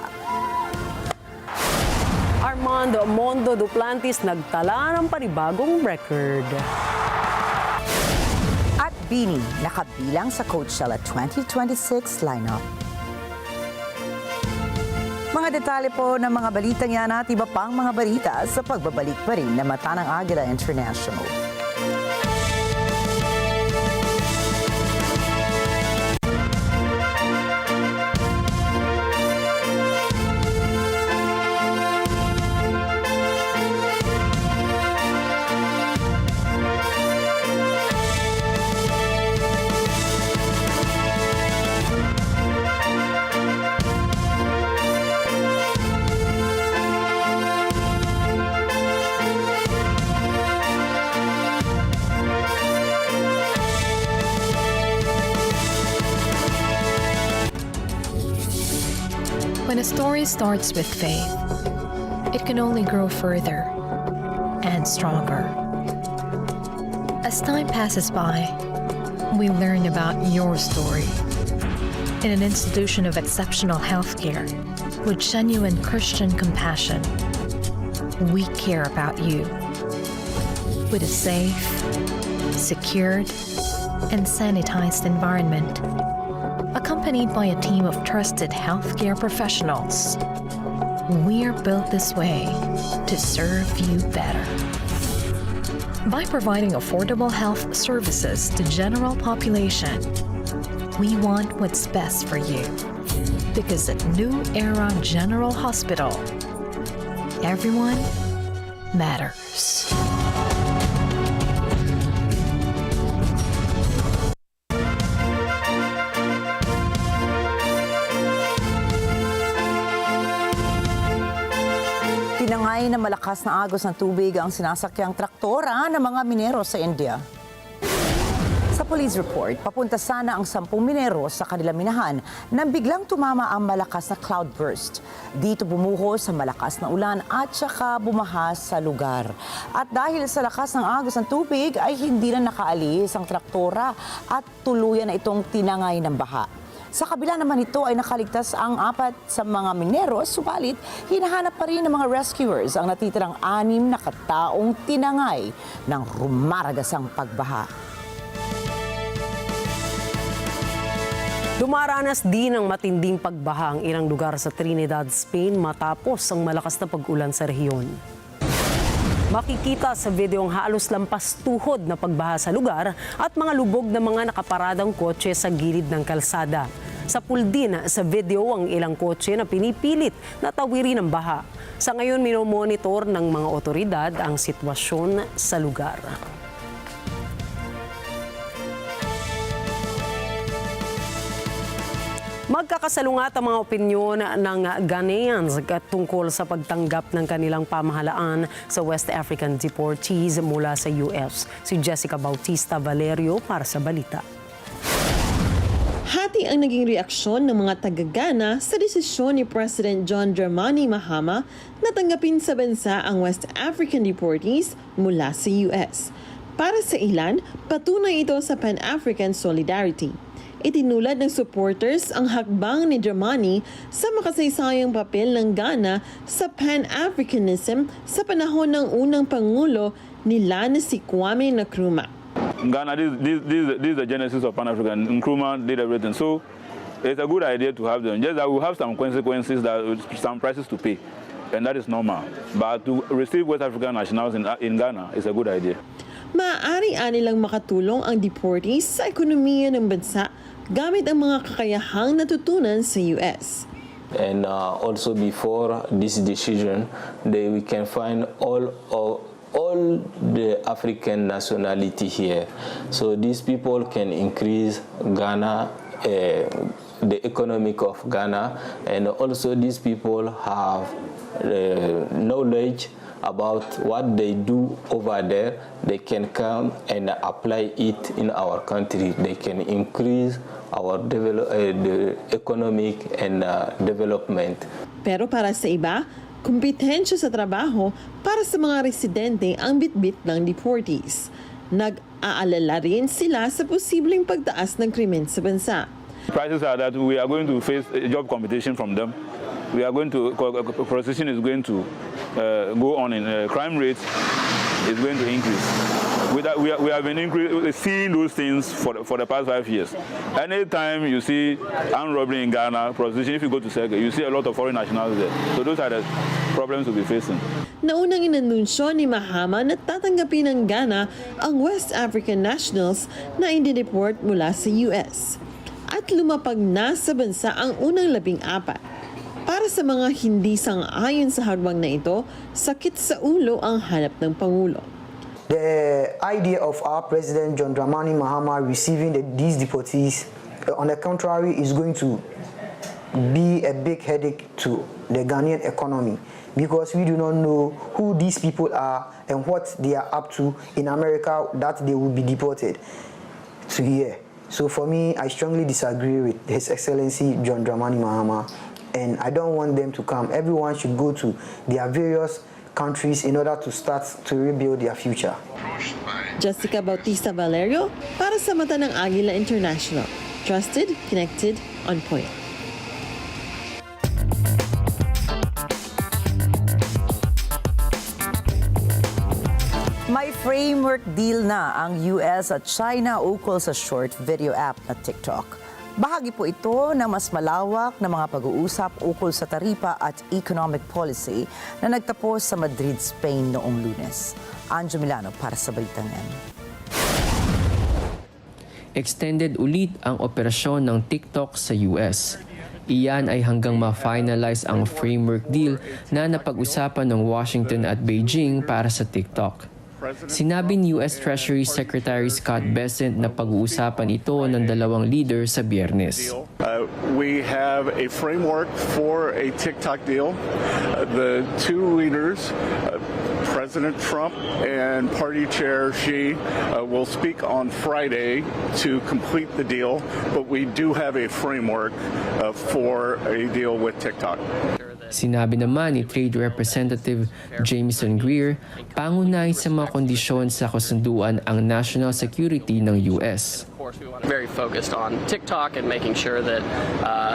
Armando Mondo Duplantis nagtala ng panibagong record. At Bini nakabilang sa Coachella 2026 lineup. Mga detalye po ng mga balitang yan at iba pang mga balita sa pagbabalik pa rin na Mata ng Agila International. When a story starts with faith, it can only grow further and stronger. As time passes by, we learn about your story. In an institution of exceptional healthcare, with genuine Christian compassion, we care about you. With a safe, secured, and sanitized environment, accompanied by a team of trusted healthcare professionals, we're built this way to serve you better. By providing affordable health services to general population, we want what's best for you. Because at New Era General Hospital, everyone matters. Tinangay na malakas na agos ng tubig ang sinasakyang traktora ng mga minero sa India. Sa police report, papunta sana ang 10 minero sa kanilang minahan nang biglang tumama ang malakas na cloudburst. Dito bumuhos sa malakas na ulan at saka bumaha sa lugar. At dahil sa lakas ng agos ng tubig ay hindi na nakaalis ang traktora at tuluyan na itong tinangay ng baha. Sa kabila naman ito ay nakaligtas ang 4 sa mga minero, subalit hinahanap pa rin ng mga rescuers ang natitirang 6 na kataong tinangay ng rumaragasang pagbaha. Dumaranas din ng matinding pagbaha ang ilang lugar sa Trinidad, Spain matapos ang malakas na pag-ulan sa rehiyon. Makikita sa video ang halos lampas tuhod na pagbaha sa lugar at mga lubog na mga nakaparadang kotse sa gilid ng kalsada. Sa pool din sa video ang ilang kotse na pinipilit na tawirin ng baha. Sa ngayon, minomonitor ng mga otoridad ang sitwasyon sa lugar. Magkakasalungat ang mga opinyon ng Ghanaians tungkol sa pagtanggap ng kanilang pamahalaan sa West African deportees mula sa US. Si Jessica Bautista Valerio para sa balita. Hati ang naging reaksyon ng mga taga-Ghana sa desisyon ni President John Dramani Mahama na tanggapin sa bansa ang West African deportees mula sa US. Para sa ilan, patunay ito sa Pan-African solidarity. Itinulad ng supporters ang hakbang ni Dramani sa makasaysayang papel ng Ghana sa Pan-Africanism sa panahon ng unang Pangulo nila na si Kwame Nkrumah. Ghana, this is the genesis of Pan-African. Nkrumah did everything. So it's a good idea to have them. Just that we have some consequences, some prices to pay. And that is normal. But to receive West African nationals in Ghana is a good idea. Maaari nilang makatulong ang deportees sa ekonomiya ng bansa gamit ang mga kakayahang natutunan sa US. And also before this decision, we can find all the African nationality here. So these people can increase Ghana, the economic of Ghana, and also these people have knowledge about what they do over there. They can come and apply it in our country. They can increase our the economic and development. Pero para sa iba, kompetensya sa trabaho para sa mga residente ang bitbit ng deportees. Nag-aalala rin sila sa posibleng pagtaas ng krimen sa bansa. Prices are that we are going to face job competition from them. We are going to, prostitution is going to go on in crime rates is going to increase. We have been seeing those things for the past 5 years. Anytime you see armed robbery in Ghana, prostitution, if you go to Sega, you see a lot of foreign nationals there. So those are the problems we'll be facing. Naunang inanunsyo ni Mahama na tatanggapin ng Ghana ang West African nationals na i-deport mula sa US. At lumapag na sa bansa ang unang 14. Para sa mga hindi sang-ayon sa hakbang na ito, sakit sa ulo ang hanap ng Pangulo. The idea of our President John Dramani Mahama receiving these deportees, on the contrary, is going to be a big headache to the Ghanaian economy, because we do not know who these people are and what they are up to in America that they will be deported to here. So for me, I strongly disagree with His Excellency John Dramani Mahama, and I don't want them to come. Everyone should go to their various countries in order to start to rebuild their future. Jessica Bautista Valerio para sa mata ng Agila International. Trusted, connected, on point. May framework deal na ang US at China ukol sa short video app na TikTok. Bahagi po ito ng mas malawak na mga pag-uusap ukol sa taripa at economic policy na nagtapos sa Madrid, Spain noong Lunes. Anjo Milano para sa balitang yan. Extended ulit ang operasyon ng TikTok sa US. Iyan ay hanggang ma-finalize ang framework deal na napag-usapan ng Washington at Beijing para sa TikTok. Sinabi ni US Treasury Secretary Scott Bessent na pag-uusapan ito ng dalawang leader sa Biyernes. We have a framework for a TikTok deal. The two leaders, President Trump and Party Chair Xi, will speak on Friday to complete the deal, but we do have a framework for a deal with TikTok. Sinabi naman ni Trade Representative Jameson Greer, pangunahin sa mga kondisyon sa kasunduan ang national security ng US. Very focused on TikTok and making sure that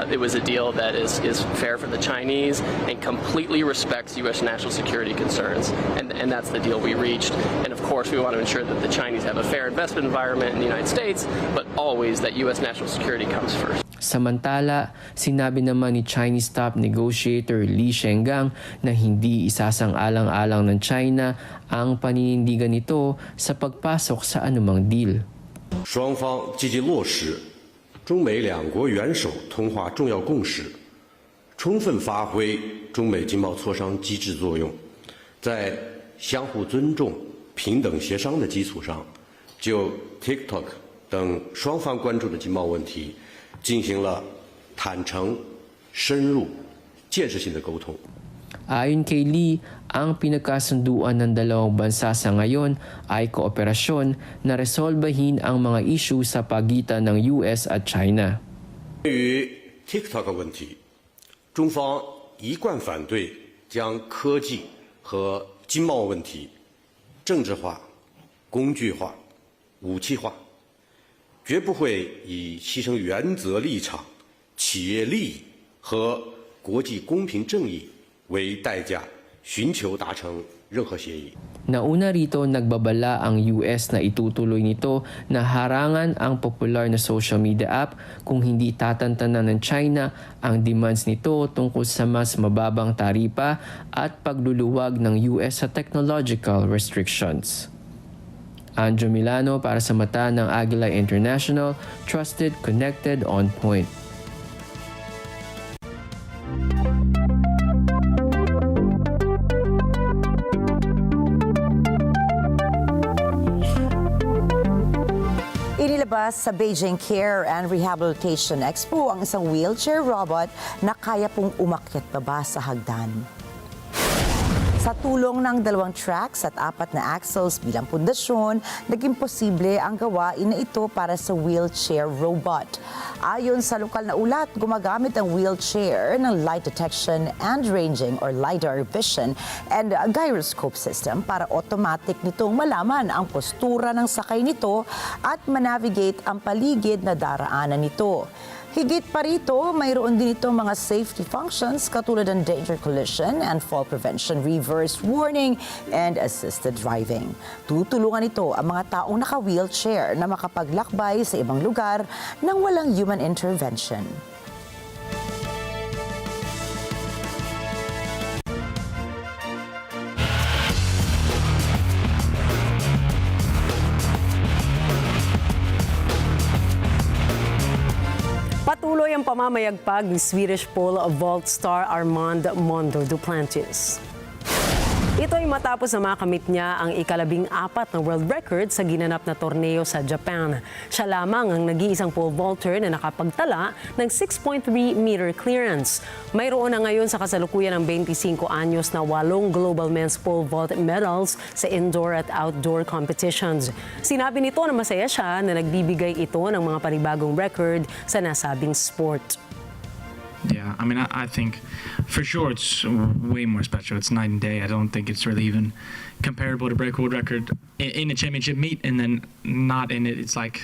it was a deal that is fair for the Chinese and completely respects U.S. national security concerns. And that's the deal we reached. And of course, we want to ensure that the Chinese have a fair investment environment in the United States, but always that U.S. national security comes first. Samantala, sinabi naman ni Chinese top negotiator Li Shenggang na hindi isasang-alang-alang ng China ang paninindigan nito sa pagpasok sa anumang deal. 双方积极落实中美两国元首通话重要共识，充分发挥中美经贸磋商机制作用，在相互尊重、平等协商的基础上，就 TikTok 等双方关注的经贸问题进行了坦诚、深入、建设性的沟通。 Ayon kay Lee, ang pinagkasunduan ng dalawang bansa sa ngayon ay kooperasyon na resolbahin ang mga issue sa pagitan ng US at China. 对于 TikTok 问题，中方一贯反对将科技和经贸问题政治化、工具化、武器化，绝不会以牺牲原则立场、企业利益和国际公平正义为代价，寻求达成任何协议。 Nauna rito, nagbabala ang US na itutuloy nito na harangan ang popular na social media app kung hindi tatantanan ng China ang demands nito tungkol sa mas mababang taripa at pagluluwag ng US sa technological restrictions. Andrew Milano para sa mata ng Agila International, trusted, connected, on point. Inilabas sa Beijing Care and Rehabilitation Expo ang isang wheelchair robot na kaya pong umakyat baba sa hagdan. Sa tulong ng 2 tracks at 4 na axles bilang pundasyon, naging posible ang gawain na ito para sa wheelchair robot. Ayon sa lokal na ulat, gumagamit ang wheelchair ng light detection and ranging or LiDAR vision and gyroscope system para automatic nitong malaman ang postura ng sakay nito at manavigate ang paligid na daraanan nito. Higit pa rito, mayroon din itong mga safety functions katulad ng danger collision and fall prevention, reverse warning, and assisted driving. Tutulungan ito ang mga taong naka-wheelchair na makapaglakbay sa ibang lugar nang walang human intervention. Patuloy ang pamamayagpag ni Swedish pole vault star Armand Mondo Duplantis. Ito ay matapos na makamit niya ang ika-14 na world record sa ginanap na torneo sa Japan. Siya lamang ang nag-iisang pole vaulter na nakapagtala ng 6.3-meter clearance. Mayroon na ngayon sa kasalukuyan ng 25 anyos na 8 global men's pole vault medals sa indoor at outdoor competitions. Sinabi nito na masaya siya na nagbibigay ito ng mga panibagong record sa nasabing sport. Yeah, I mean, I think for sure it's way more special. It's night and day. I don't think it's really even comparable to break world record in a championship meet and then not in it. It's like,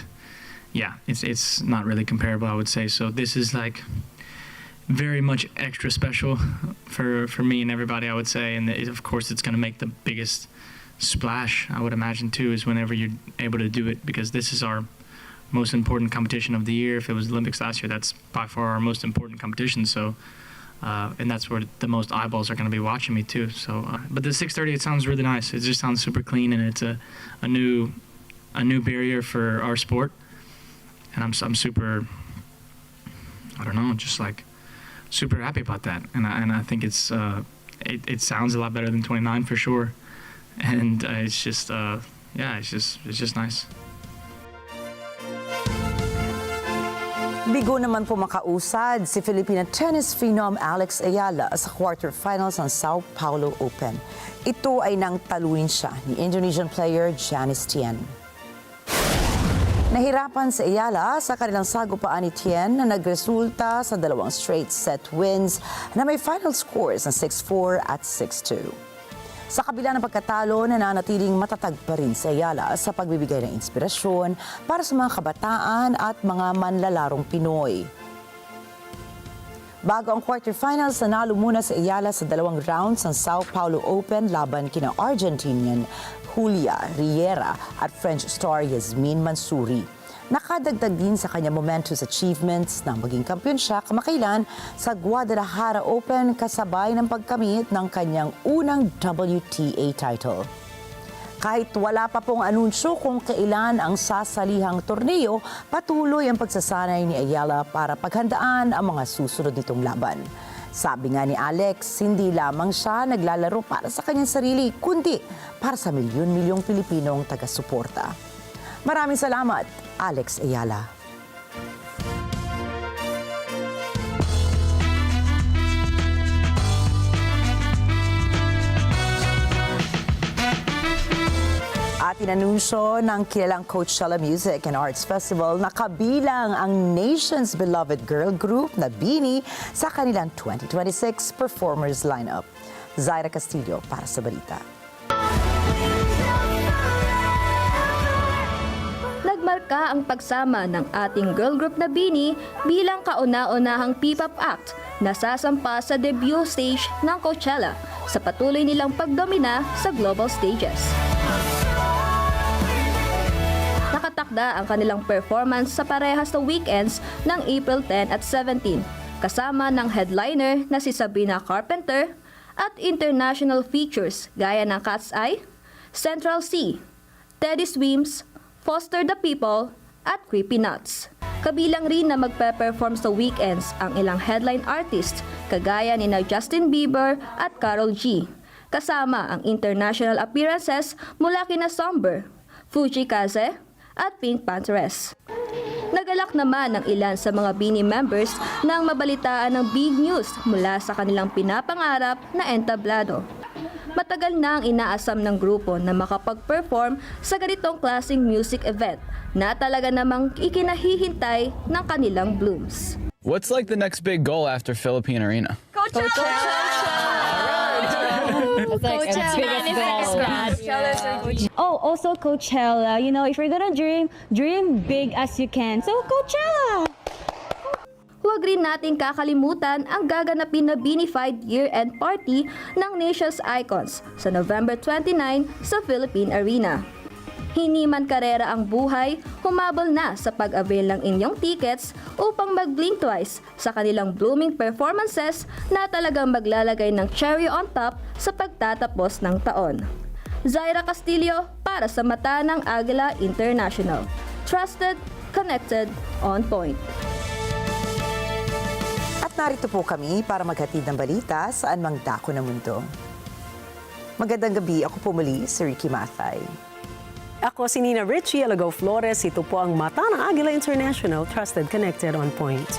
yeah, it's not really comparable, I would say. So this is like very much extra special for me and everybody, I would say. And of course, it's going to make the biggest splash, I would imagine, too, is whenever you're able to do it, because this is our most important competition of the year. If it was Olympics last year, that's by far our most important competition. So, and that's where the most eyeballs are going to be watching me too. So, but the 630, it sounds really nice. It just sounds super clean, and it's a new barrier for our sport. And I'm super, I don't know, just like super happy about that. And I think it sounds a lot better than 29 for sure. And it's just yeah, it's just nice. Bigo naman po makausad si Filipina tennis phenom Alex Agila sa quarterfinals ng Sao Paulo Open. Ito ay nang talunin siya ni Indonesian player Janice Tien. Nahirapan si Agila sa kanilang sagupaan ni Tien na nagresulta sa 2 straight set wins na may final scores na 6-4 at 6-2. Sa kabila ng pagkatalo, nananatiling matatag pa rin si Agila sa pagbibigay ng inspirasyon para sa mga kabataan at mga manlalarong Pinoy. Bago ang quarterfinals, nanalo muna si Agila sa 2 rounds ng Sao Paulo Open laban kina Argentinian Julia Riera at French star Yasmin Mansouri. Nakadagdag din sa kanya momentous achievements na maging kampiyon siya kamakailan sa Guadalajara Open kasabay ng pagkamit ng kanyang unang WTA title. Kahit wala pa pong anunsyo kung kailan ang sasalihang torneo, patuloy ang pagsasanay ni Agila para paghandaan ang mga susunod nitong laban. Sabi nga ni Alex, hindi lamang siya naglalaro para sa kanyang sarili, kundi para sa milyon-milyong Pilipinong taga-suporta. Maraming salamat, Alex Agila. At Inanunsyo ng kilalang Coachella Music and Arts Festival na kabilang ang nation's beloved girl group na BINI sa kanilang 2026 performers lineup. Zaira Castillo para sa balita. Nagmarka ang pagsama ng ating girl group na BINI bilang kauna-unahang P-pop act na sasampa sa debut stage ng Coachella sa patuloy nilang pagdomina sa global stages. Nakatakda ang kanilang performance sa parehas na weekends ng April 10 at 17, kasama ng headliner na si Sabrina Carpenter at international features gaya ng Cat's Eye, Central C, Teddy Swims, Foster the People at Creepy Nuts. Kabilang rin na magpe-perform sa weekends ang ilang headline artists kagaya ni Justin Bieber at Karol G, kasama ang international appearances mula kina Somber, Fuji Kaze at Pink Panthers. Nagalak naman ng ilan sa mga BINI members nang mabalitaan ng big news mula sa kanilang pinapangarap na entablado. Matagal na ang inaasam ng grupo na makapag-perform sa ganitong klaseng music event na talaga namang ikinahihintay ng kanilang blooms. What's like the next big goal after Philippine Arena? Oh, also Coachella. You know, if you're gonna dream big as you can. So, Coachella! Huwag rin nating kakalimutan ang gaganapin na Binified Year-End Party ng Nation's Icons sa November 29 sa Philippine Arena. Hindi man karera ang buhay, humabol na sa pag-avail ng inyong tickets upang mag-blink twice sa kanilang blooming performances na talagang maglalagay ng cherry on top sa pagtatapos ng taon. Zaira Castillo para sa mata ng Agila International. Trusted, connected, on point. At narito po kami para maghatid ng balita saan mang dako ng mundo. Magandang gabi, ako po muli si Ricky Mathay. Ako si Nina Richie Alagaw Flores. Ito po ang mata ng Agila International, Trusted, Connected, on Point.